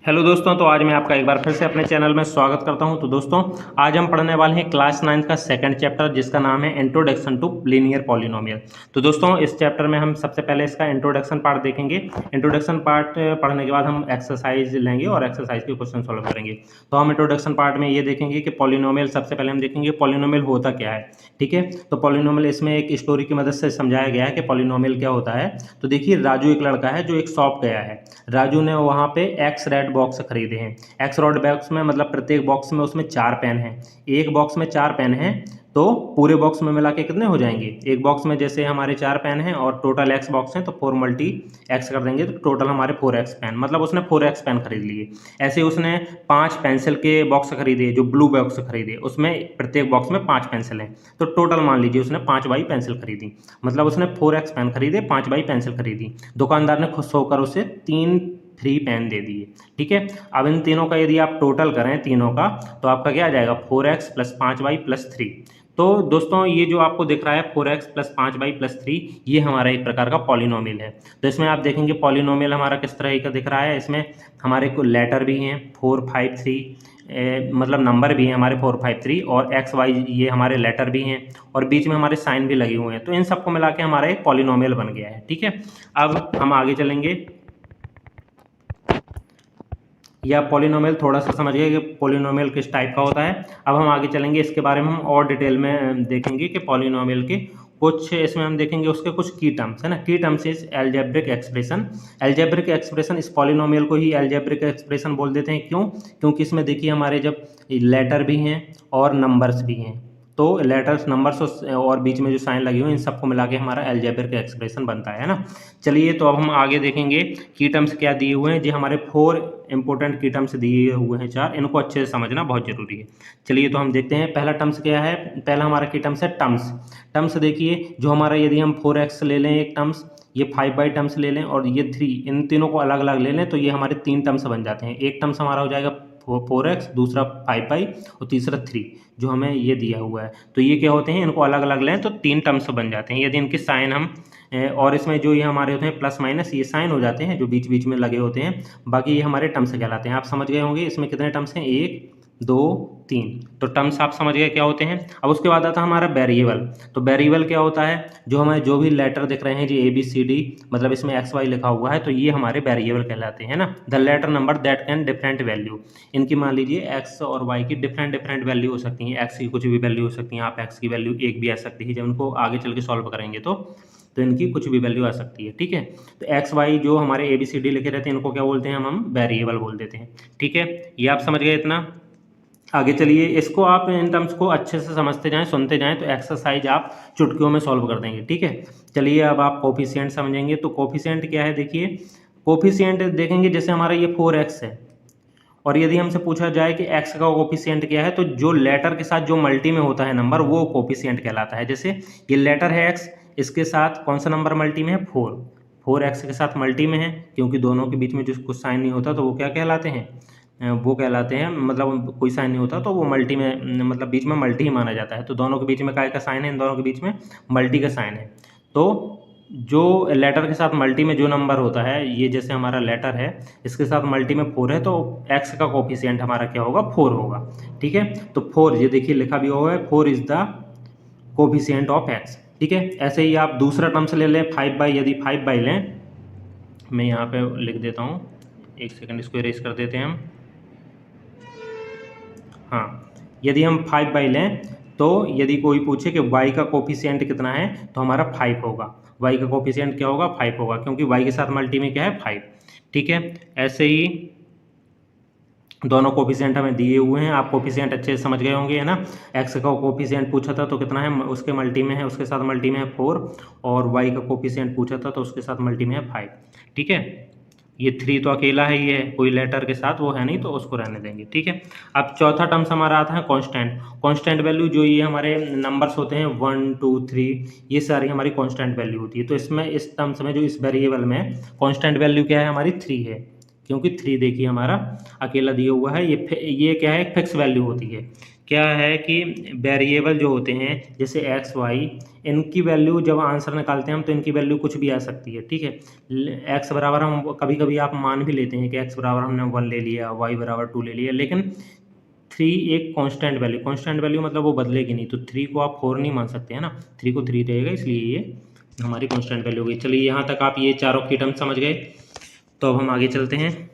Hello दोस्तों, तो आज मैं आपका एक बार फिर से अपने चैनल में स्वागत करता हूं। तो दोस्तों, आज हम पढ़ने वाले हैं क्लास 9 का सेकंड चैप्टर, जिसका नाम है इंट्रोडक्शन टू लीनियर पॉलिनोमियल। तो दोस्तों, इस चैप्टर में हम सबसे पहले इसका इंट्रोडक्शन पार्ट देखेंगे। इंट्रोडक्शन पार्ट पढ़ने के बाद हम एक्सरसाइज लेंगे और एक्सरसाइज के क्वेश्चन सॉल्व करेंगे। तो हम इंट्रोडक्शन पार्ट में ये देखेंगे कि पॉलिनोमियल, सबसे पहले हम देखेंगे पॉलिनोमियल होता क्या है। ठीक है, तो पॉलिनोमियल इसमें एक स्टोरी की मदद से समझाया गया है कि पॉलिनोमियल क्या होता है। तो देखिए, राजू एक लड़का है जो एक शॉप गया है। राजू ने वहाँ पे एक्स रेड बॉक्स खरीदे हैं। एक्स रॉड बॉक्स में मतलब प्रत्येक बॉक्स में उसमें 4 पेन हैं। एक बॉक्स में 4 पेन हैं, तो पूरे बॉक्स में मिला के कितने हो जाएंगे। एक बॉक्स में जैसे हमारे 4 पेन हैं और टोटल एक्स बॉक्स हैं, तो 4 मल्टी एक्स कर देंगे तो टोटल हमारे 4x पेन, मतलब उसने 4x पेन खरीद लिए। ऐसे उसने 5 पेंसिल के बॉक्स खरीदे, जो ब्लू बॉक्स खरीदे, उसमें प्रत्येक बॉक्स में 5 पेंसिल हैं। तो टोटल मान लीजिए उसने 5 बाई पेंसिल खरीदी, मतलब उसने 4x पेन खरीदे, 5 बाई पेंसिल खरीदी। दुकानदार ने खुश होकर उसे 3 फ्री पेन दे दिए। ठीक है, अब इन तीनों का यदि आप टोटल करें तीनों का, तो आपका क्या आ जाएगा, 4x प्लस 5y प्लस 3। तो दोस्तों, ये जो आपको दिख रहा है 4x प्लस 5y प्लस 3, ये हमारा एक प्रकार का पॉलिनोमियल है। तो इसमें आप देखेंगे पॉलिनोमियल हमारा किस तरह का दिख रहा है। इसमें हमारे को लेटर भी हैं 4, 5, 3, मतलब नंबर भी हैं हमारे 4, 5, 3, और एक्स वाई ये हमारे लेटर भी हैं, और बीच में हमारे साइन भी लगे हुए हैं। तो इन सबको मिला के हमारा एक पॉलिनोमियल बन गया है। ठीक है, अब हम आगे चलेंगे। या पॉलिनोमियल थोड़ा सा समझ गए कि पॉलिनोमियल किस टाइप का होता है। अब हम आगे चलेंगे, इसके बारे में हम और डिटेल में देखेंगे कि पॉलिनोमियल के कुछ, इसमें हम देखेंगे उसके कुछ की टर्म्स है ना। की terms is algebraic expression. Algebraic expression, इस पॉलिनोमियल को ही एल्जेब्रिक एक्सप्रेशन बोल देते हैं। क्यों? क्योंकि इसमें देखिए हमारे जब लेटर भी हैं और नंबर्स भी हैं, तो लेटर्स, नंबर्स और बीच में जो साइन लगे हुए हैं, इन सबको मिला के हमारा एल्जेब्रिक एक्सप्रेशन बनता है ना। चलिए, तो अब हम आगे देखेंगे की टर्म्स क्या दिए हुए हैं। जी, हमारे 4 इंपॉर्टेंट की टर्म्स दिए हुए हैं 4, इनको अच्छे से समझना बहुत जरूरी है। चलिए, तो हम देखते हैं पहला टर्म्स क्या है। पहला हमारा की टर्म्स है टर्म्स। टर्म्स देखिए, जो हमारा, यदि हम 4x ले लें एक टर्म्स, ये 5y टर्म्स ले लें, और ये 3, इन तीनों को अलग अलग ले लें, तो ये हमारे 3 टर्म्स बन जाते हैं। एक टर्म्स हमारा हो जाएगा 4x, दूसरा 5y, और तीसरा 3, जो हमें ये दिया हुआ है। तो ये क्या होते हैं, इनको अलग अलग लें तो 3 टर्म्स बन जाते हैं। यदि इनके साइन हम और इसमें जो ये हमारे होते हैं प्लस माइनस, ये साइन हो जाते हैं जो बीच बीच में लगे होते हैं। बाकी ये हमारे टर्म्स कहलाते हैं। आप समझ गए होंगे इसमें कितने टर्म्स हैं, 1, 2, 3। तो टर्म्स आप समझ गए क्या होते हैं। अब उसके बाद आता है हमारा वेरिएबल। तो वेरिएबल क्या होता है, जो हमें जो भी लेटर दिख रहे हैं जी ABCD, मतलब इसमें XY लिखा हुआ है, तो ये हमारे वेरिएबल कहलाते हैं ना। The letter number that can different value, इनकी मान लीजिए x और y की डिफरेंट डिफरेंट वैल्यू हो सकती हैं। x की कुछ भी वैल्यू हो सकती है, आप x की वैल्यू 1 भी आ सकती है। जब उनको आगे चल के सॉल्व करेंगे तो इनकी कुछ भी वैल्यू आ सकती है। ठीक है, तो एक्स वाई जो हमारे ABCD लिखे रहते हैं, इनको क्या बोलते हैं, हम वेरिएबल बोल देते हैं। ठीक है, ये आप समझ गए इतना। आगे चलिए, इसको आप इन टर्म्स को अच्छे से समझते जाएं, सुनते जाएं, तो एक्सरसाइज आप चुटकियों में सॉल्व कर देंगे। ठीक है, चलिए अब आप कोफिशिएंट समझेंगे। तो कोफिशिएंट क्या है, देखिए कोफिशिएंट देखेंगे, जैसे हमारा ये 4x है, और यदि हमसे पूछा जाए कि x का कोफिशिएंट क्या है, तो जो लेटर के साथ जो मल्टी में होता है नंबर, वो कोफिशिएंट कहलाता है। जैसे ये लेटर है x, इसके साथ कौन सा नंबर मल्टी में है, 4x के साथ मल्टी में है, क्योंकि दोनों के बीच में जो कुछ साइन नहीं होता तो वो क्या कहलाते हैं, वो कहलाते हैं, मतलब कोई साइन नहीं होता तो वो मल्टी में, मतलब बीच में मल्टी ही माना जाता है। तो दोनों के बीच में काय का साइन है, इन दोनों के बीच में मल्टी का साइन है। तो जो लेटर के साथ मल्टी में जो नंबर होता है, ये जैसे हमारा लेटर है, इसके साथ मल्टी में 4 है, तो x का कोफिशिएंट हमारा क्या होगा, 4 होगा। ठीक है, तो 4, ये देखिए लिखा भी हुआ है, 4 is the coefficient of x। ठीक है, ऐसे ही आप दूसरा टर्म से ले लें 5/, यदि 5/, लें, मैं यहाँ पे लिख देता हूँ, एक सेकंड, इसको इरेज कर देते हैं हम। हाँ, यदि हम 5/, लें, तो यदि कोई पूछे कि y का कोफिशिएंट कितना है, तो हमारा 5 होगा। y का कोफिशिएंट क्या होगा, 5 होगा, क्योंकि y के साथ मल्टी में क्या है, 5। ठीक है, ऐसे ही दोनों कोफिशिएंट हमें दिए हुए हैं, आप कोफिशिएंट अच्छे से समझ गए होंगे, है ना। x का कोफिशिएंट पूछा था तो कितना है, उसके मल्टी में है, उसके साथ मल्टी में है 4, और y का कोफिशिएंट पूछा था तो उसके साथ मल्टी में है 5। ठीक है, ये 3 तो अकेला है, ये कोई लेटर के साथ वो है नहीं, तो उसको रहने देंगे। ठीक है, अब चौथा टर्म्स हमारा आता है कांस्टेंट। कांस्टेंट वैल्यू, जो ये हमारे नंबर्स होते हैं 1, 2, 3, ये सारी हमारी कांस्टेंट वैल्यू होती है। तो इसमें, इस टर्म्स में, जो इस वेरिएबल में कांस्टेंट वैल्यू क्या है, हमारी 3 है, क्योंकि 3 देखिए हमारा अकेला दिया हुआ है। ये क्या है, फिक्स वैल्यू होती है। क्या है कि वेरिएबल जो होते हैं जैसे एक्स वाई, इनकी वैल्यू जब आंसर निकालते हैं हम तो इनकी वैल्यू कुछ भी आ सकती है, ठीक है। एक्स बराबर हम कभी कभी आप मान भी लेते हैं कि एक्स बराबर हमने 1 ले लिया, वाई बराबर 2 ले लिया, लेकिन 3 एक कांस्टेंट वैल्यू मतलब वो बदलेगी नहीं, तो 3 को आप 4 नहीं मान सकते हैं ना, 3 को 3 रहेगा, इसलिए ये हमारी कांस्टेंट वैल्यू हो गई। चलिए यहाँ तक आप ये चारों की टर्म समझ गए, तो अब हम आगे चलते हैं।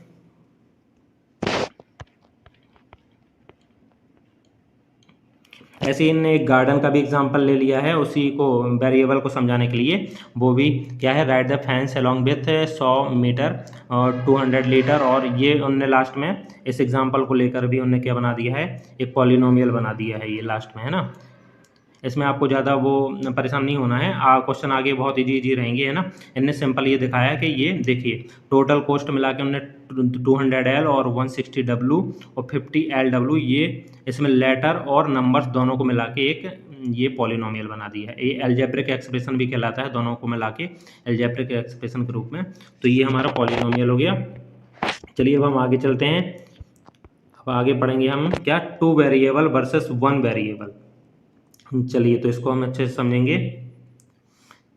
ऐसे ही इनने एक गार्डन का भी एग्जांपल ले लिया है उसी को वेरिएबल को समझाने के लिए। वो भी क्या है, write the fence along with 100 metre और 200 लीटर, और ये उनने लास्ट में इस एग्जांपल को लेकर भी उनने क्या बना दिया है, एक पॉलिनोमियल बना दिया है ये लास्ट में, है ना। इसमें आपको ज़्यादा वो परेशान नहीं होना है, क्वेश्चन आगे बहुत इजी रहेंगे, है ना। इनने सिंपल ये दिखाया कि ये देखिए टोटल कॉस्ट मिला के उन्होंने 200L और 160W और 50LW, ये इसमें लेटर और नंबर्स दोनों को मिला के एक ये पॉलिनोमियल बना दिया है। ये अलजेब्रिक एक्सप्रेशन भी कहलाता है, दोनों को मिला के अलजेब्रिक एक्सप्रेशन के रूप में। तो ये हमारा पॉलिनोमियल हो गया। चलिए अब हम आगे चलते हैं। अब आगे पढ़ेंगे हम क्या, 2 वेरिएबल वर्सेस 1 वेरिएबल। चलिए तो इसको हम अच्छे से समझेंगे।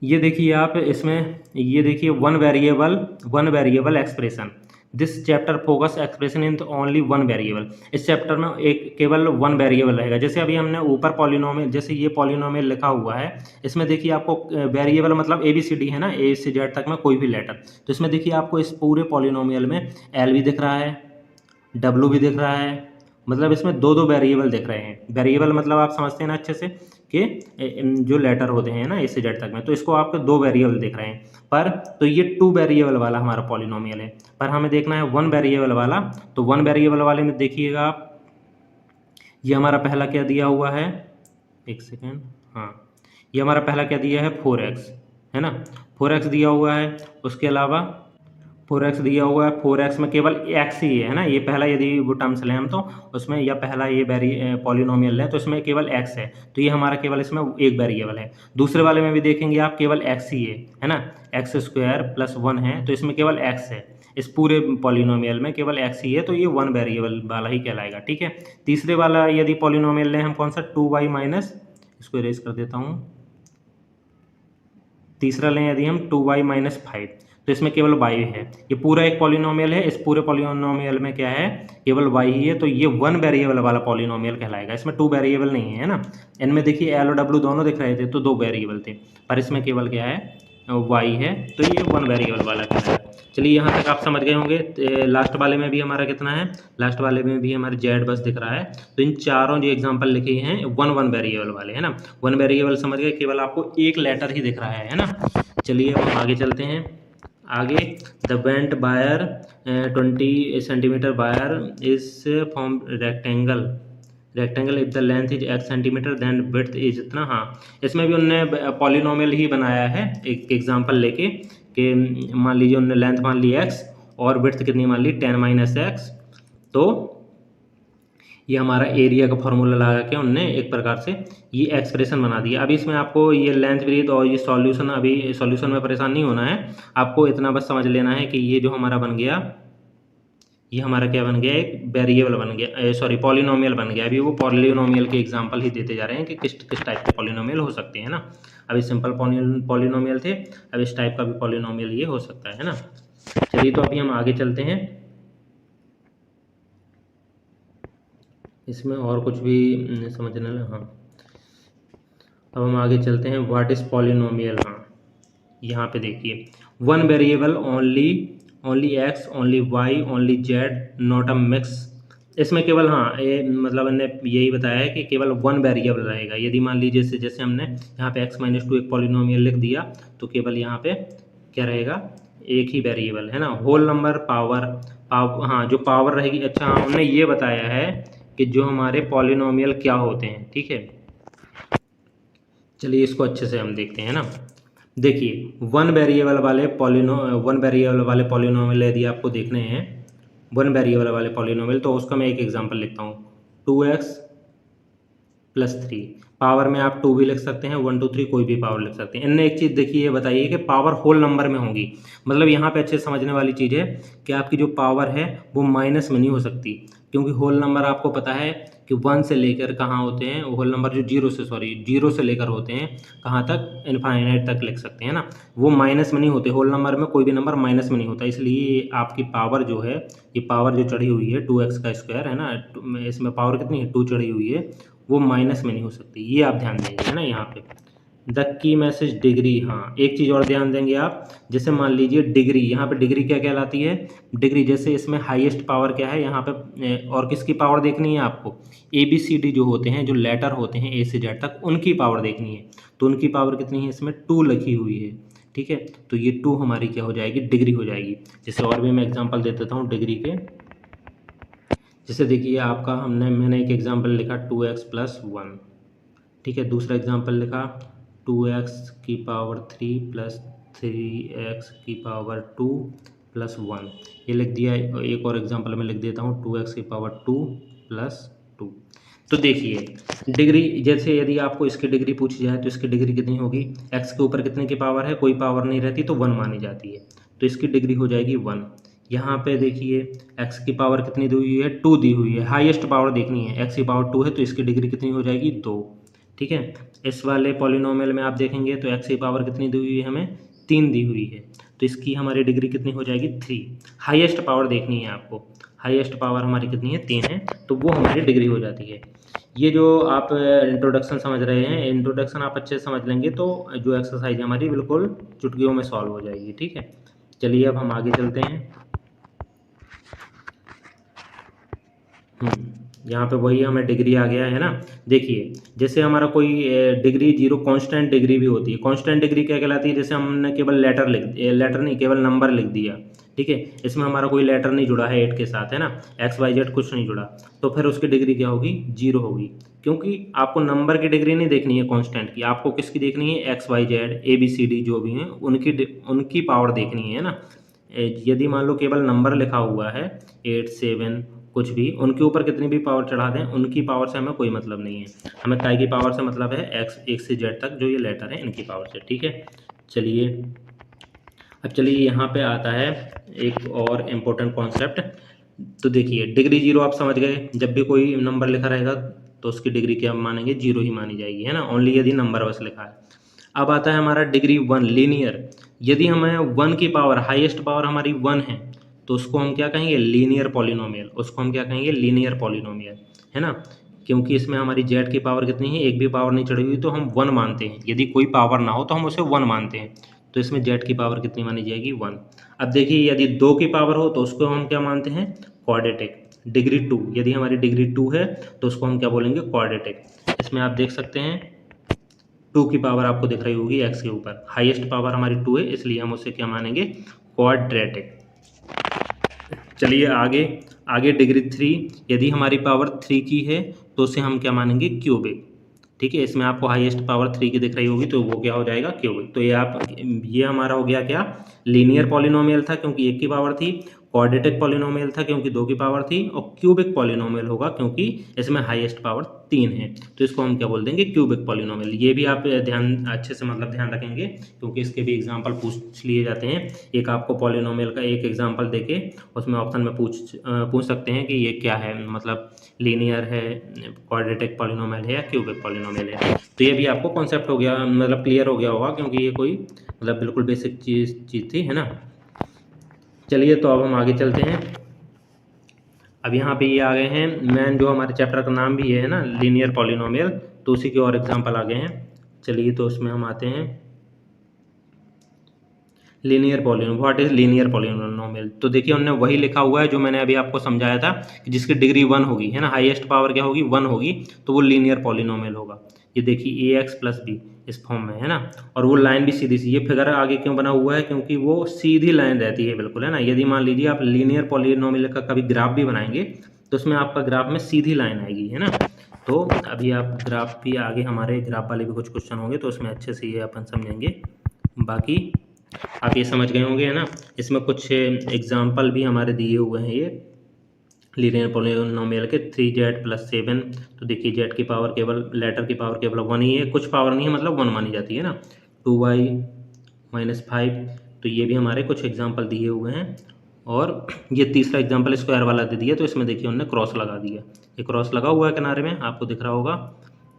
ये देखिए आप इसमें, ये देखिए one variable expression, this chapter focus expression in only 1 variable. इस चैप्टर में एक केवल 1 वेरिएबल रहेगा। जैसे अभी हमने ऊपर पॉलिनोमियल, जैसे ये पॉलिनोमियल लिखा हुआ है, इसमें देखिए आपको वेरिएबल मतलब ABCD है ना, A से Z तक में कोई भी लेटर। तो इसमें देखिए आपको इस पूरे पॉलिनोमियल में L भी दिख रहा है, W भी दिख रहा है, मतलब इसमें 2 वेरिएबल दिख रहे हैं। वेरिएबल मतलब आप समझते हैं ना अच्छे से कि जो लेटर होते हैं ना A से Z तक में, तो इसको आपके 2 वेरिएबल दिख रहे हैं। पर तो ये 2 वेरिएबल वाला हमारा पॉलिनोमियल है, पर हमें देखना है 1 वेरिएबल वाला। तो 1 वेरिएबल वाले में देखिएगा आप, ये हमारा पहला क्या दिया हुआ है, एक सेकेंड, हाँ, ये हमारा पहला क्या दिया है 4x, है ना, 4x दिया हुआ है। उसके अलावा 4x दिया हुआ है, 4x में केवल x ही है ना, ये पहला यदि वो टर्म्स लें हम तो उसमें, या पहला ये पॉलिनोमियल लें तो इसमें केवल x है, तो ये हमारा केवल इसमें एक वेरिएबल है। दूसरे वाले में भी देखेंगे आप, केवल x ही है ना, x² + 1 है, तो इसमें केवल x है। इस पूरे पॉलिनोमियल में केवल x ही है, तो ये 1 वेरिएबल वाला ही कहलाएगा, ठीक है। तीसरे वाला यदि पॉलिनोमियल लें हम, कौन सा, 2y माइनस, इसको इरेज कर देता हूँ, तीसरा लें यदि हम 2y - 5, तो इसमें केवल y है। ये पूरा एक पॉलिनोमियल है, इस पूरे पॉलिनोमियल में क्या है, केवल y ही है, तो ये 1 वेरिएबल वाला पॉलिनोमियल कहलाएगा। इसमें 2 वेरिएबल नहीं है ना। इनमें देखिए L और W दोनों दिख रहे थे, तो 2 वेरिएबल थे, पर इसमें केवल क्या है, y है, तो ये 1 वेरिएबल वाला कहलाएगा। चलिए यहाँ तक आप समझ गए होंगे। लास्ट वाले में भी हमारा कितना है, लास्ट वाले में भी हमारे Z बस दिख रहा है। तो इन चारों जो एग्जांपल लिखे हैं 1 वेरिएबल वाले, है ना। 1 वेरिएबल समझ गए, केवल आपको एक लेटर ही दिख रहा है ना। चलिए अब हम आगे चलते हैं। आगे, the bent wire 20 centimetre wire is form rectangle if the length is x centimetre then width is इतना। हाँ, इसमें भी उनने पॉलिनोमियल ही बनाया है, एक एग्जांपल लेके कि मान लीजिए उनने लेंथ मान ली x और विड्थ कितनी मान ली 10 - x, तो ये हमारा एरिया का फॉर्मूला लगा के उनने एक प्रकार से ये एक्सप्रेशन बना दिया। अभी इसमें आपको ये लेंथ ब्रीथ और ये सॉल्यूशन, अभी सॉल्यूशन में परेशान नहीं होना है, आपको इतना बस समझ लेना है कि ये जो हमारा बन गया, ये हमारा क्या बन गया, एक वेरिएबल बन गया, सॉरी पॉलिनोमियल बन गया। अभी वो पॉलिनोमियल के एग्जांपल ही देते जा रहे हैं कि किस टाइप के पॉलिनोमियल हो सकते हैं ना। अभी सिंपल पॉलिनोमियल थे, अब इस टाइप का भी पॉलिनोमियल ये हो सकता है ना। चलिए तो अभी हम आगे चलते हैं, इसमें और कुछ भी समझना है। हाँ, अब हम आगे चलते हैं, व्हाट इज़ पॉलिनोमियल। हाँ, यहाँ पे देखिए 1 variable only x only y only z not a mix. इसमें केवल, हाँ, ये मतलब हमने यही बताया है कि केवल 1 वेरिएबल रहेगा। यदि मान लीजिए जैसे हमने यहाँ पे x - 2 एक पॉलिनोमियल लिख दिया, तो केवल यहाँ पे क्या रहेगा, एक ही वेरिएबल, है ना। होल नंबर पावर, हाँ, जो पावर रहेगी। अच्छा, हाँ, हमने ये बताया है कि जो हमारे पॉलिनोमियल क्या होते हैं, ठीक है। चलिए इसको अच्छे से हम देखते हैं ना। देखिए 1 वेरिएबल वाले पॉलिनोमियल यदि आपको देखने हैं 1 वेरिएबल वाले पॉलिनोमियल, तो उसका मैं एक एग्जांपल लिखता हूँ, 2x +3। पावर में आप 2 भी लिख सकते हैं, 1 2 3 कोई भी पावर लिख सकते हैं। इनने एक चीज़ देखिए ये बताइए कि पावर होल नंबर में होगी, मतलब यहाँ पे अच्छे समझने वाली चीज़ है कि आपकी जो पावर है वो माइनस में नहीं हो सकती, क्योंकि होल नंबर आपको पता है कि 1 से लेकर कहाँ होते हैं, होल नंबर जो 0 से लेकर होते हैं कहाँ तक, इनफाइनाइट तक लिख सकते हैं ना, वो माइनस में नहीं होते। होल नंबर में कोई भी नंबर माइनस में नहीं होता, इसलिए आपकी पावर जो है, ये पावर जो चढ़ी हुई है 2x का स्क्वायर है ना, इसमें पावर कितनी है 2 चढ़ी हुई है, वो माइनस में नहीं हो सकती, ये आप ध्यान देंगे है ना। यहाँ पे द की मैसेज डिग्री, हाँ एक चीज़ और ध्यान देंगे आप, जैसे मान लीजिए डिग्री, यहाँ पे डिग्री क्या कहलाती है, डिग्री जैसे इसमें हाईएस्ट पावर क्या है यहाँ पे, और किसकी पावर देखनी है आपको, ABCD जो होते हैं, जो लेटर होते हैं A से Z तक, उनकी पावर देखनी है। तो उनकी पावर कितनी है, इसमें 2 लिखी हुई है, ठीक है। तो ये 2 हमारी क्या हो जाएगी, डिग्री हो जाएगी। जैसे और भी मैं एग्जाम्पल दे देता हूँ डिग्री के, जैसे देखिए आपका मैंने एक एग्जाम्पल लिखा 2x + 1, ठीक है। दूसरा एग्जाम्पल लिखा 2x की पावर 3 + 3x की पावर 2 + 1, ये लिख दिया। एक और एग्जाम्पल मैं लिख देता हूँ 2x की पावर 2 + 2। तो देखिए डिग्री, जैसे यदि आपको इसकी डिग्री पूछी जाए तो इसकी डिग्री कितनी होगी, x के ऊपर कितने की पावर है, कोई पावर नहीं रहती तो 1 मानी जाती है, तो इसकी डिग्री हो जाएगी 1। यहाँ पे देखिए x की पावर कितनी दी हुई है, 2 दी हुई है, हाईएस्ट पावर देखनी है, x की पावर 2 है तो इसकी डिग्री कितनी हो जाएगी 2, ठीक है। इस वाले पॉलिनोमियल में आप देखेंगे तो x की पावर कितनी दी हुई है, हमें 3 दी हुई है, तो इसकी हमारी डिग्री कितनी हो जाएगी 3। हाईएस्ट पावर देखनी है आपको, हाईएस्ट पावर हमारी कितनी है 3 है, तो वो हमारी डिग्री हो जाती है। ये जो आप इंट्रोडक्शन समझ रहे हैं, इंट्रोडक्शन आप अच्छे से समझ लेंगे तो जो एक्सरसाइज है हमारी बिल्कुल चुटकियों में सॉल्व हो जाएगी, ठीक है। चलिए अब हम आगे चलते हैं। यहाँ पे वही हमें डिग्री आ गया है ना। देखिए जैसे हमारा कोई डिग्री 0 कांस्टेंट डिग्री भी होती है। कांस्टेंट डिग्री क्या कहलाती है, जैसे हमने केवल लेटर नहीं केवल नंबर लिख दिया, ठीक है, इसमें हमारा कोई लेटर नहीं जुड़ा है 8 के साथ है ना, XYZ कुछ नहीं जुड़ा, तो फिर उसकी डिग्री क्या होगी 0 होगी, क्योंकि आपको नंबर की डिग्री नहीं देखनी है कांस्टेंट की, आपको किसकी देखनी है XYZ ABCD जो भी हैं उनकी पावर देखनी है ना। यदि मान लो केवल नंबर लिखा हुआ है 8 7 कुछ भी, उनके ऊपर कितनी भी पावर चढ़ा दें, उनकी पावर से हमें कोई मतलब नहीं है, हमें काय की पावर से मतलब है x 1 से z तक जो ये लेटर है इनकी पावर से, ठीक है। चलिए अब चलिए यहाँ पे आता है एक और इम्पोर्टेंट कॉन्सेप्ट। तो देखिए डिग्री 0 आप समझ गए, जब भी कोई नंबर लिखा रहेगा तो उसकी डिग्री क्या मानेंगे 0 ही मानी जाएगी है ना, ओनली यदि नंबर बस लिखा है। अब आता है हमारा डिग्री 1 लीनियर, यदि हमें 1 की पावर हाईएस्ट पावर हमारी 1 है तो उसको हम क्या कहेंगे लीनियर पॉलिनोमियल, उसको हम क्या कहेंगे लीनियर पॉलिनोमियल है ना, क्योंकि इसमें हमारी जेड की पावर कितनी है, एक भी पावर नहीं चढ़ी हुई तो हम 1 मानते हैं, यदि कोई पावर ना हो तो हम उसे 1 मानते हैं, तो इसमें जेड की पावर कितनी मानी जाएगी 1। अब देखिए यदि 2 की पावर हो तो उसको हम क्या मानते हैं क्वाड्रेटिक। डिग्री 2, यदि हमारी डिग्री 2 है तो उसको हम क्या बोलेंगे क्वाड्रेटिक। इसमें आप देख सकते हैं 2 की पावर आपको दिख रही होगी x के ऊपर, हाईएस्ट पावर हमारी 2 है इसलिए हम उसे क्या मानेंगे क्वाड्रेटिक। चलिए आगे आगे डिग्री 3, यदि हमारी पावर 3 की है तो उसे हम क्या मानेंगे क्यूबिक, ठीक है। इसमें आपको हाईएस्ट पावर 3 की दिख रही होगी तो वो क्या हो जाएगा क्यूबिक। तो ये हमारा हो गया क्या लीनियर पॉलिनोमियल था क्योंकि 1 की पावर थी, क्वाड्रेटिक पॉलिनोमियल था क्योंकि 2 की पावर थी, और क्यूबिक पॉलिनोमियल होगा क्योंकि इसमें हाईएस्ट पावर 3 है, तो इसको हम क्या बोल देंगे क्यूबिक पॉलिनोमियल। ये भी आप ध्यान अच्छे से मतलब ध्यान रखेंगे क्योंकि इसके भी एग्जांपल पूछ लिए जाते हैं। एक आपको पॉलिनोमियल का एक एग्जांपल देके उसमें ऑप्शन में पूछ सकते हैं कि ये क्या है, मतलब लीनियर है, क्वाड्रेटिक पॉलिनोमियल है या क्यूबिक पॉलिनोमियल है। तो ये भी आपको कॉन्सेप्ट हो गया, मतलब क्लियर हो गया होगा क्योंकि ये कोई मतलब बिल्कुल बेसिक चीज़ थी है ना। चलिए तो अब हम आगे चलते हैं। अब यहाँ पे ये आ गए हैं मेन, जो हमारे चैप्टर का नाम भी है ना लीनियर पॉलिनोमियल, तो उसी के और एग्जांपल आ गए हैं। चलिए तो उसमें हम आते हैं linear polynomial. What is linear polynomial, तो देखिए उन्होंने वही लिखा हुआ है जो मैंने अभी आपको समझाया था कि जिसकी डिग्री 1 होगी है ना, हाईएस्ट पावर क्या होगी 1 होगी, तो वो लीनियर पॉलिनोमियल होगा। ये देखिए ax + b इस फॉर्म में है ना, और वो लाइन भी सीधी सी, ये फिगर आगे क्यों बना हुआ है क्योंकि वो सीधी लाइन रहती है बिल्कुल है ना। यदि मान लीजिए आप लीनियर पॉलिनोमियल का कभी ग्राफ भी बनाएंगे तो उसमें आपका ग्राफ में सीधी लाइन आएगी है ना। तो अभी आप ग्राफ भी आगे हमारे ग्राफ वाले भी कुछ क्वेश्चन होंगे तो उसमें अच्छे से ये अपन समझेंगे। बाकी आप ये समझ गए होंगे है ना। इसमें कुछ एग्जाम्पल भी हमारे दिए हुए हैं ये, लीनियर पॉलिनोमियल के 3z+7, तो देखिए z की पावर केवल लेटर की पावर केवल 1 ही है, कुछ पावर नहीं है, मतलब 1 मानी जाती है ना। 2y-5, तो ये भी हमारे कुछ एग्जाम्पल दिए हुए हैं। और ये तीसरा एग्जाम्पल स्क्वायर वाला दे दिया, तो इसमें देखिए उन्होंने क्रॉस लगा दिया, ये क्रॉस लगा हुआ है किनारे में, आपको दिख रहा होगा।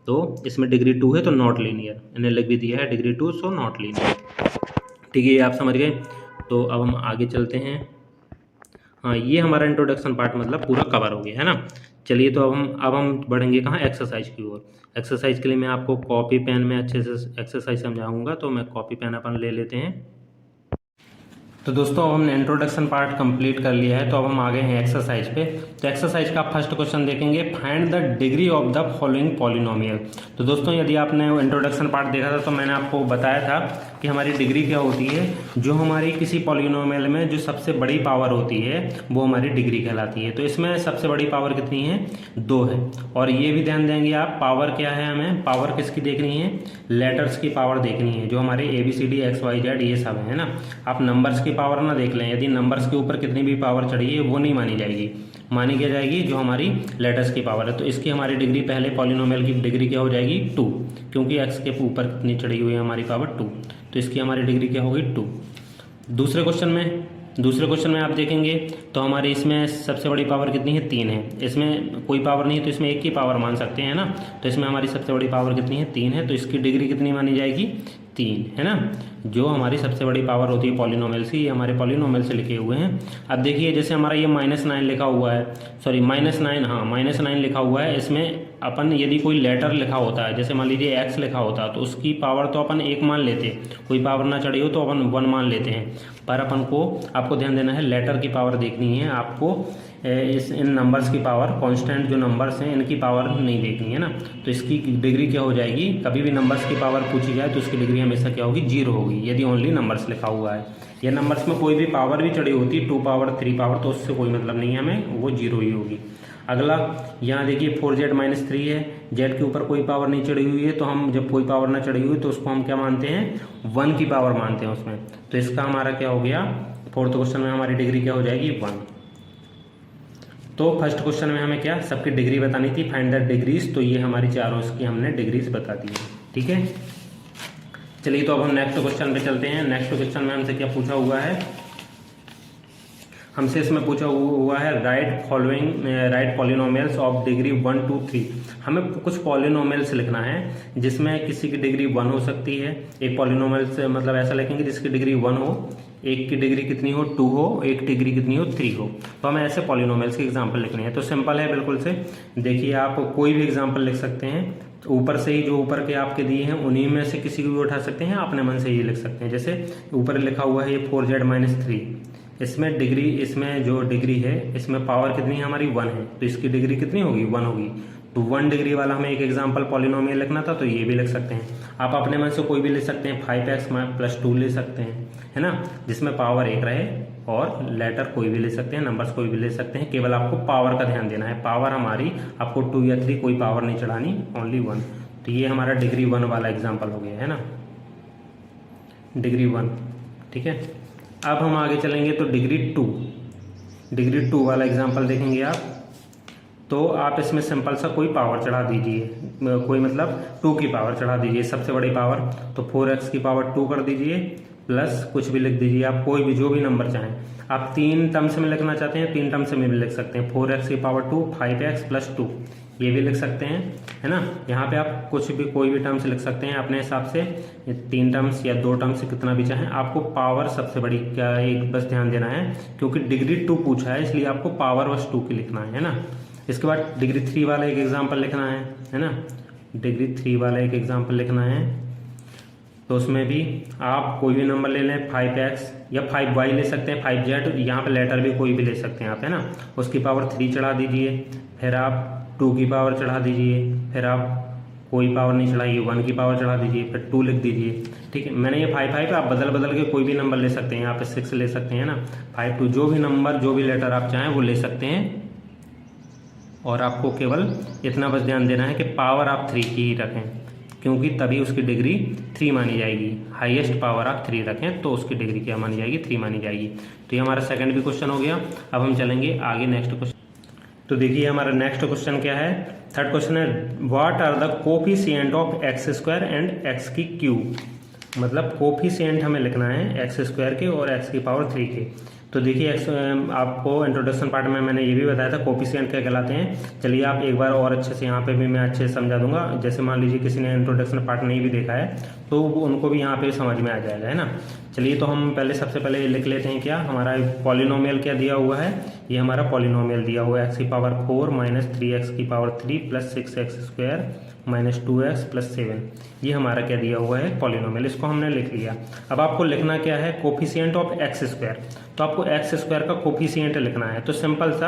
तो इसमें डिग्री 2 है तो नॉट लीनियर, इन्हें लिख भी दिया है डिग्री 2, सो नॉट लीनियर। ठीक है, ये आप समझ गए। तो अब हम आगे चलते हैं। हाँ, ये हमारा इंट्रोडक्शन पार्ट मतलब पूरा कवर हो गया है ना। चलिए, तो अब हम बढ़ेंगे कहाँ, एक्सरसाइज की ओर। एक्सरसाइज के लिए मैं आपको कॉपी पेन में अच्छे से एक्सरसाइज समझाऊंगा, तो मैं कॉपी पेन अपन ले लेते हैं। तो दोस्तों, अब हमने इंट्रोडक्शन पार्ट कंप्लीट कर लिया है, तो अब हम आ गए हैं एक्सरसाइज पे। तो एक्सरसाइज का फर्स्ट क्वेश्चन देखेंगे, find the degree of the following polynomial. तो दोस्तों, यदि आपने इंट्रोडक्शन पार्ट देखा था तो मैंने आपको बताया था कि हमारी डिग्री क्या होती है, जो हमारी किसी पॉलिनोमियल में जो सबसे बड़ी पावर होती है वो हमारी डिग्री कहलाती है। तो इसमें सबसे बड़ी पावर कितनी है, 2 है। और ये भी ध्यान देंगे आप, पावर क्या है, हमें पावर किसकी देखनी है, लेटर्स की पावर देखनी है, जो हमारे ABCD XYZ ये सब है ना। आप नंबर्स की पावर ना देख लें, यदि नंबर्स के ऊपर कितनी भी पावर चढ़ी है वो नहीं मानी जाएगी, मानी क्या जाएगी जो हमारी लेटर्स की पावर है। तो इसकी हमारी डिग्री, पहले पॉलिनोमियल की डिग्री क्या हो जाएगी, 2, क्योंकि x के ऊपर कितनी चढ़ी हुई है हमारी पावर 2, तो इसकी हमारी डिग्री क्या होगी, 2। दूसरे क्वेश्चन में आप देखेंगे तो हमारे इसमें सबसे बड़ी पावर कितनी है, 3 है। इसमें कोई पावर नहीं है तो इसमें एक की पावर मान सकते हैं ना। तो इसमें हमारी सबसे बड़ी पावर कितनी है, 3 है, तो इसकी डिग्री कितनी मानी जाएगी, 3 है ना। जो हमारी सबसे बड़ी पावर होती है पॉलिनोमियल की, ये हमारे पॉलिनोमियल से लिखे हुए हैं। अब देखिए, जैसे हमारा ये -9 लिखा हुआ है, सॉरी -9, हाँ -9 लिखा हुआ है। इसमें अपन यदि कोई लेटर लिखा होता है, जैसे मान लीजिए x लिखा होता, तो उसकी पावर तो अपन 1 मान लेते, कोई पावर ना चढ़ी हो तो अपन 1 मान लेते हैं। पर आपको ध्यान देना है, लेटर की पावर देखनी है आपको, इन नंबर्स की पावर, कांस्टेंट जो नंबर्स हैं इनकी पावर नहीं देखनी है ना। तो इसकी डिग्री क्या हो जाएगी, कभी भी नंबर्स की पावर पूछी जाए तो उसकी डिग्री हमेशा क्या होगी, 0 होगी, यदि ओनली नंबर्स लिखा हुआ है। या नंबर्स में कोई भी पावर भी चढ़ी होती, 2 पावर 3 पावर, तो उससे कोई मतलब नहीं है, हमें वो 0 ही होगी। अगला, यहाँ देखिए 4z-3 है, z के ऊपर कोई पावर नहीं चढ़ी हुई है, तो हम जब कोई पावर ना चढ़ी हुई तो उसको हम क्या मानते हैं, 1 की पावर मानते हैं उसमें। तो इसका हमारा क्या हो गया, फोर्थ क्वेश्चन में हमारी डिग्री क्या हो जाएगी, 1। तो फर्स्ट क्वेश्चन में हमें क्या, सबकी डिग्री बतानी थी, फाइंड द डिग्रीज, तो ये हमारी चारों इसकी हमने डिग्रीज बता दी है। ठीक है, चलिए, तो अब हम नेक्स्ट क्वेश्चन पे चलते हैं। नेक्स्ट क्वेश्चन में हमसे क्या पूछा हुआ है, हमसे इसमें पूछा हुआ है, राइट पॉलिनोमियल्स ऑफ डिग्री 1, 2, 3। हमें कुछ पॉलिनोमियल्स लिखना है जिसमें किसी की डिग्री 1 हो सकती है। एक पॉलिनोमियल से मतलब ऐसा लिखेंगे जिसकी डिग्री 1 हो, एक की डिग्री कितनी हो, 2 हो, एक डिग्री कितनी हो, 3 हो। तो हमें ऐसे पॉलिनोमियल्स के एग्जाम्पल लिखने हैं। तो सिंपल है बिल्कुल से, देखिए आप कोई भी एग्जाम्पल लिख सकते हैं, ऊपर से ही जो ऊपर के आपके दिए हैं उन्हीं में से किसी को भी उठा सकते हैं, अपने मन से ये लिख सकते हैं। जैसे ऊपर लिखा हुआ है ये 4z-3, इसमें डिग्री, इसमें जो डिग्री है इसमें पावर कितनी है हमारी, 1 है, तो इसकी डिग्री कितनी होगी, 1 होगी। तो 1 डिग्री वाला हमें एक एग्जांपल पॉलिनोमियल लिखना था, तो ये भी लिख सकते हैं। आप अपने मन से कोई भी लिख सकते हैं, 5x+2 ले सकते हैं, है ना, जिसमें पावर 1 रहे, और लेटर कोई भी ले सकते हैं, नंबर्स कोई भी ले सकते हैं, केवल आपको पावर का ध्यान देना है। पावर हमारी आपको 2 या 3 कोई पावर नहीं चढ़ानी, ओनली 1। तो ये हमारा डिग्री 1 वाला एग्जाम्पल हो गया है ना, डिग्री 1। ठीक है, अब हम आगे चलेंगे तो डिग्री 2 वाला एग्जांपल देखेंगे आप। तो आप इसमें सिंपल सा कोई पावर चढ़ा दीजिए, कोई मतलब 2 की पावर चढ़ा दीजिए, सबसे बड़ी पावर। तो 4x की पावर 2 कर दीजिए, प्लस कुछ भी लिख दीजिए आप, कोई भी जो भी नंबर चाहें। आप 3 टर्म्स में लिखना चाहते हैं, 3 टर्म्स में भी लिख सकते हैं, 4x की पावर 2, 5x+2, ये भी लिख सकते हैं, है ना। यहाँ पे आप कुछ भी कोई भी टर्म्स लिख सकते हैं अपने हिसाब से, 3 टर्म्स या 2 टर्म्स कितना भी चाहें। आपको पावर सबसे बड़ी क्या, एक बस ध्यान देना है, क्योंकि डिग्री 2 पूछा है इसलिए आपको पावर बस 2 की लिखना है ना। इसके बाद डिग्री 3 वाला एक एग्जाम्पल लिखना है ना, डिग्री 3 वाला एक एग्जाम्पल लिखना है। तो उसमें भी आप कोई भी नंबर ले लें, 5x या 5y ले सकते हैं, 5z, यहाँ पे लेटर भी कोई भी ले सकते हैं आप, है ना। उसकी पावर 3 चढ़ा दीजिए, फिर आप 2 की पावर चढ़ा दीजिए, फिर आप कोई पावर नहीं चढ़ाइए, 1 की पावर चढ़ा दीजिए, फिर 2 लिख दीजिए। ठीक है, मैंने ये 5 आप बदल के कोई भी नंबर ले सकते हैं, यहाँ पे 6 ले सकते हैं ना, 5 2, जो भी नंबर जो भी लेटर आप चाहें वो ले सकते हैं। और आपको केवल इतना बस ध्यान देना है कि पावर आप 3 की ही रखें, क्योंकि तभी उसकी डिग्री 3 मानी जाएगी। हाईएस्ट पावर आप 3 रखें तो उसकी डिग्री क्या मानी जाएगी, 3 मानी जाएगी। तो ये हमारा सेकंड भी क्वेश्चन हो गया। अब हम चलेंगे आगे नेक्स्ट क्वेश्चन। तो देखिए हमारा नेक्स्ट क्वेश्चन क्या है, थर्ड क्वेश्चन है what are the coefficient of X square and X की क्यूब। मतलब कोफिशिएंट हमें लिखना है एक्स स्क्वायर के और एक्स की पावर 3 के। तो देखिए आपको इंट्रोडक्शन पार्ट में मैंने ये भी बताया था कोफिशिएंट क्या कहलाते हैं। चलिए आप एक बार और अच्छे से यहाँ पे भी मैं अच्छे से समझा दूंगा। जैसे मान लीजिए किसी ने इंट्रोडक्शन पार्ट नहीं भी देखा है तो उनको भी यहाँ पे समझ में आ जाएगा, है ना। चलिए तो हम पहले सबसे पहले लिख लेते हैं क्या हमारा पॉलिनोमियल क्या दिया हुआ है। ये हमारा पॉलिनोमियल दिया हुआ है एक्स की पावर 4 माइनस 3x की power 3 plus 6x square minus 2x plus 7। ये हमारा क्या दिया हुआ है पॉलिनोमियल, इसको हमने लिख लिया। अब आपको लिखना क्या है कोफिशिएंट ऑफ एक्स स्क्वायर। तो आपको एक्स स्क्वायर का कोफिशिएंट लिखना है। तो सिंपल सा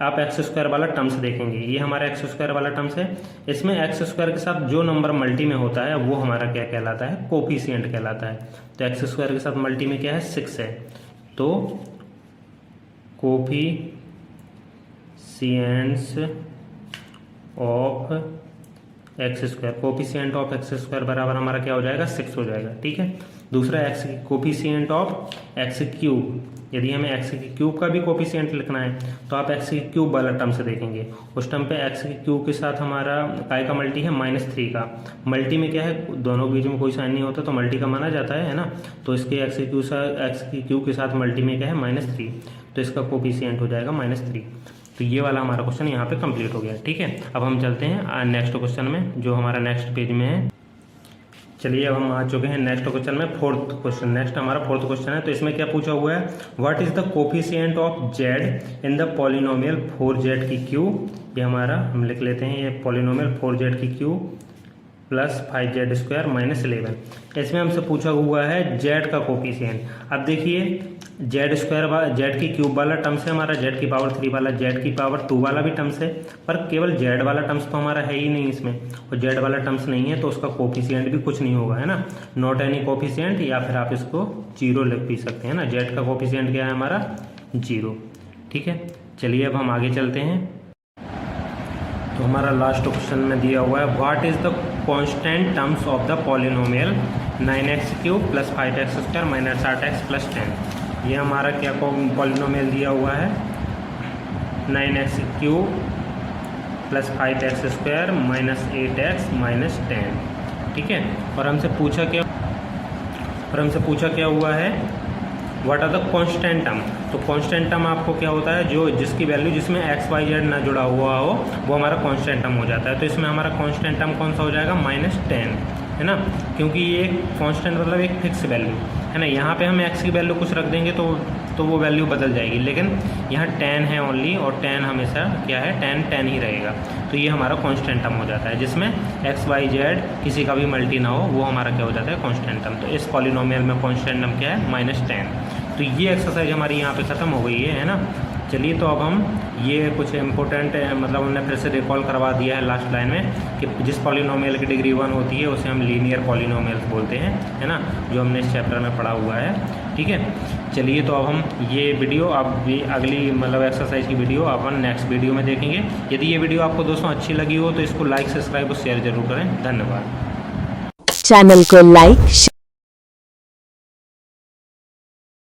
आप एक्स स्क्वायर वाला टर्म्स देखेंगे, ये हमारा एक्स स्क्वायर वाला टर्म्स है। इसमें एक्स स्क्वायर के साथ जो नंबर मल्टी में होता है वो हमारा क्या कहलाता है कोफिशिएंट कहलाता है। तो एक्स स्क्वायर के साथ मल्टी में क्या है 6 है। तो coefficients of X square, coefficient of X square बराबर हमारा क्या हो जाएगा 6 हो जाएगा, ठीक है। दूसरा x coefficient of x cube, यदि हमें एक्स की क्यूब का भी कोफिशिएंट लिखना है तो आप एक्स की क्यूब वाला टर्म से देखेंगे। उस टर्म पे एक्स की क्यूब के साथ हमारा काय का मल्टी है -3 का। मल्टी में क्या है दोनों के बीच में कोई साइन नहीं होता तो मल्टी का माना जाता है ना। तो इसके एक्स की क्यूब के साथ मल्टी में क्या है -3, तो इसका कोफिशिएंट हो जाएगा -3। तो ये वाला हमारा क्वेश्चन यहाँ पे कंप्लीट हो गया, ठीक है। अब हम चलते हैं नेक्स्ट क्वेश्चन में जो हमारा नेक्स्ट पेज में है। चलिए अब हम आ चुके हैं नेक्स्ट क्वेश्चन में, फोर्थ क्वेश्चन। नेक्स्ट हमारा फोर्थ क्वेश्चन है। तो इसमें क्या पूछा हुआ है what is the coefficient of Z in the polynomial 4z की क्यूब। ये हमारा हम लिख लेते हैं ये पॉलिनोमियल 4z की cube plus 5z square minus 11। इसमें हमसे पूछा हुआ है जेड का कोफिशिएंट। अब देखिए जेड स्क्वायर जेड की क्यूब वाला टर्म्स है हमारा, जेड की पावर 3 वाला, जेड की पावर 2 वाला भी टर्म्स है, पर केवल जेड वाला टर्म्स तो हमारा है ही नहीं इसमें। और जेड वाला टर्म्स नहीं है तो उसका कोफिशिएंट भी कुछ नहीं होगा, है ना। नॉट एनी कोफिशिएंट, या फिर आप इसको 0 लिख भी सकते हैं ना। जेड का कोफिशिएंट क्या है हमारा 0, ठीक है। चलिए अब हम आगे चलते हैं। तो हमारा लास्ट क्वेश्चन में दिया हुआ है what is the constant terms of the polynomial 9x cube plus 5x square minus 8x plus 10। ये हमारा क्या पॉलिनोमियल दिया हुआ है 9x cube plus 5x square minus 8x minus 10, ठीक है। और हमसे पूछा क्या हुआ है what are the constant term. तो कांस्टेंट टर्म आपको क्या होता है जो जिसकी वैल्यू जिसमें एक्स वाई जेड ना जुड़ा हुआ हो वो हमारा कांस्टेंट टर्म हो जाता है। तो इसमें हमारा कांस्टेंट टर्म कौन सा हो जाएगा -10, है ना, क्योंकि ये एक कांस्टेंट मतलब एक फिक्स वैल्यू है ना। यहाँ पे हम एक्स की वैल्यू कुछ रख देंगे तो वो वैल्यू बदल जाएगी, लेकिन यहाँ 10 है ओनली, और 10 हमेशा क्या है 10 ही रहेगा। तो ये हमारा कांस्टेंट टर्म हो जाता है जिसमें एक्स वाई जेड किसी का भी मल्टी ना हो, वो हमारा क्या हो जाता है कांस्टेंट टर्म। तो इस पॉलिनोमियल में कांस्टेंट टर्म क्या है -10। तो ये एक्सरसाइज हमारी यहाँ पे ख़त्म हो गई है ना। चलिए तो अब हम ये कुछ इम्पोर्टेंट मतलब हमने फिर से रिकॉल करवा दिया है लास्ट लाइन में कि जिस पॉलिनोमियल की डिग्री 1 होती है उसे हम लीनियर पॉलिनोमियल्स बोलते हैं, है ना, जो हमने इस चैप्टर में पढ़ा हुआ है, ठीक है। चलिए तो अब हम ये वीडियो अब भी अगली मतलब एक्सरसाइज की वीडियो अपन नेक्स्ट वीडियो में देखेंगे। यदि ये वीडियो आपको दोस्तों अच्छी लगी हो तो इसको लाइक सब्सक्राइब और शेयर जरूर करें। धन्यवाद। चैनल को लाइक